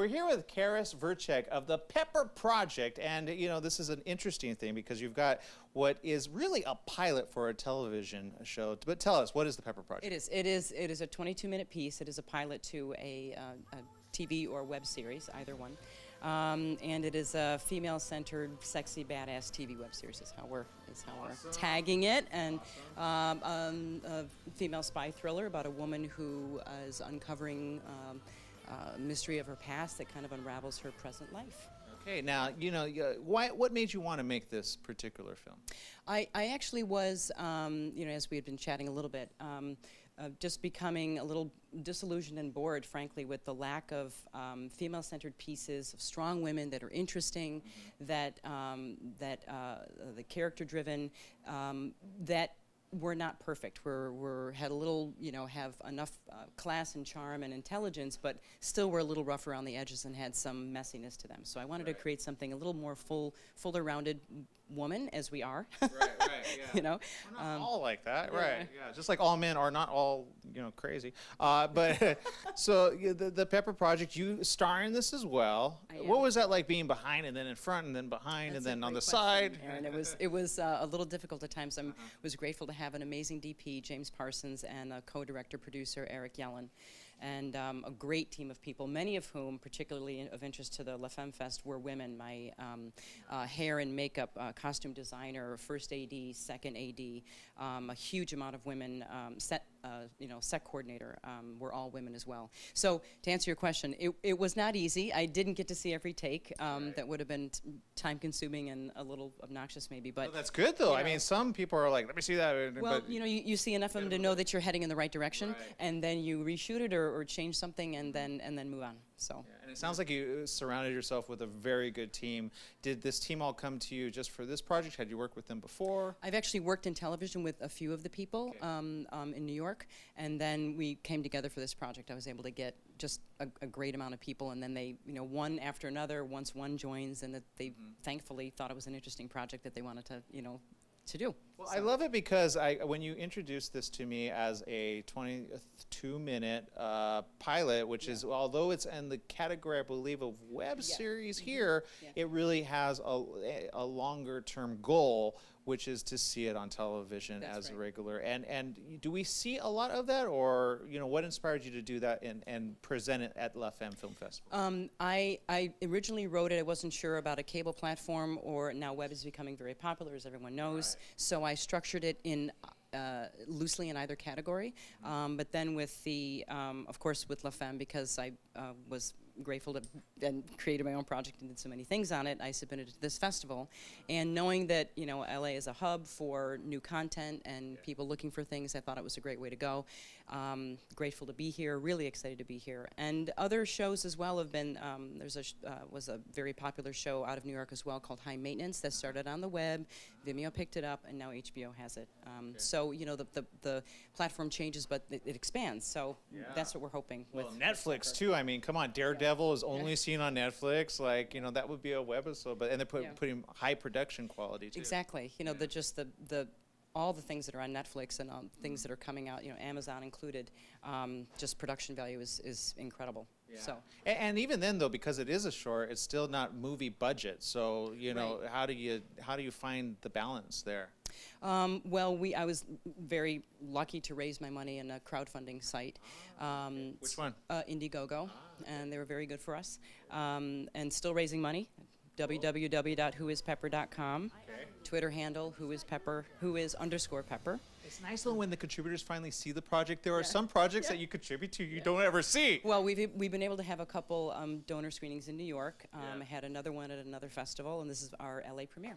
We're here with Caris Vujcec of the Pepper Project, and this is an interesting thing because you've got what is really a pilot for a television show. But tell us, what is the Pepper Project? It is a 22-minute piece. It is a pilot to a TV or web series, either one. And it is a female-centered, sexy, badass TV web series. Is how we're tagging it, and a female spy thriller about a woman who is uncovering mystery of her past that kind of unravels her present life. Okay, now, what made you want to make this particular film? I actually was, as we had been chatting a little bit, just becoming a little disillusioned and bored, frankly, with the lack of female-centered pieces of strong women that are interesting, that the character-driven, that we're not perfect. We're had a little, have enough class and charm and intelligence, but still we're a little rough around the edges and had some messiness to them. So I wanted to create something a little more fuller rounded woman, as we are. Right, yeah. We're not all like that, right? Yeah, just like all men are not all, crazy. But so the Pepper Project, you star in this as well. What was that like, being behind and then in front and then behind and then on the side? And it was a little difficult at times. I was grateful to have an amazing DP, James Parsons, and a co-director producer, Eric Yellen, and a great team of people, many of whom, particularly of interest to the La Femme Fest, were women. My hair and makeup costume designer, first AD, second AD, a huge amount of women, set coordinator, were all women as well. So to answer your question, it was not easy. I didn't get to see every take. That would have been time-consuming and a little obnoxious maybe. But well, that's good though. I mean, some people are like, let me see that. Well, you see enough of them to know that you're heading in the right direction, and then you reshoot it or change something and then move on. So. Yeah, and it sounds like you surrounded yourself with a very good team. Did this team all come to you just for this project? Had you worked with them before? I've actually worked in television with a few of the people in New York, and then we came together for this project. I was able to get just a great amount of people, and then they, one after another, once one joins, and that they thankfully thought it was an interesting project that they wanted to, to do. Well, so. I love it because when you introduced this to me as a 22-minute pilot, which is, although it's in the category, I believe, of web series here, it really has a longer-term goal, which is to see it on television as a regular. And do we see a lot of that, or what inspired you to do that and present it at La Femme Film Festival? I originally wrote it. I wasn't sure about a cable platform, or now web is becoming very popular, as everyone knows. So I structured it in loosely in either category, but then with the, of course, with La Femme, because I was grateful to and created my own project and did so many things on it, I submitted it to this festival, and knowing that LA is a hub for new content and people looking for things, I thought it was a great way to go. Grateful to be here, really excited to be here, and other shows as well have been. There's was a very popular show out of New York as well called High Maintenance that started on the web. Vimeo picked it up, and now HBO has it. So the platform changes, but it expands. So that's what we're hoping. Well, with Netflix too. I mean, come on, Daredevil is only seen on Netflix. Like that would be a webisode, but and they're putting high production quality too. Exactly. The all the things that are on Netflix and things that are coming out, Amazon included, just production value is incredible. Yeah. So. And even then, though, because it is a short, it's still not movie budget. So how do you find the balance there? Well, I was very lucky to raise my money in a crowdfunding site. Which one? Indiegogo, and they were very good for us. And still raising money. www.whoispepper.com. Twitter handle whoispepper, whois_pepper. It's nice though when the contributors finally see the project. There are some projects that you contribute to you don't ever see. Well, we've been able to have a couple donor screenings in New York. I had another one at another festival, and this is our LA premiere.